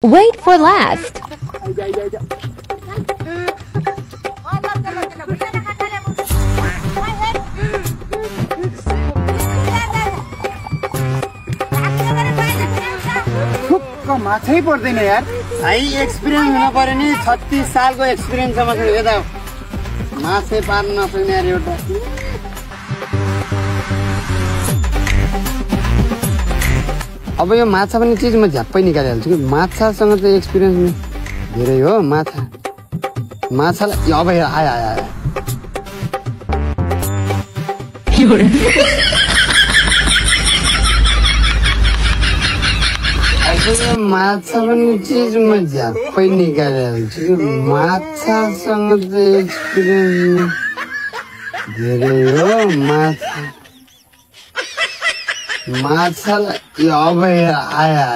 Wait for last. माछै पर्दैन यार high experience हुन पर्यो नि 36 सालको एक्सपिरियन्स छ मसँग यता माछै पार्न नसक्ने यार एउटा अब यो माछा पनि चीज म झ्याप्पै निकालिहाल्छु कि माछासँग चाहिँ एक्सपिरियन्स धेरै हो माछालाई अब आयो माछा पनि चीज म झ्याप्पै निकालिहाल्छु कि माछासँग चाहिँ एक्सपिरियन्स धेरै हो माछालाई अब आयो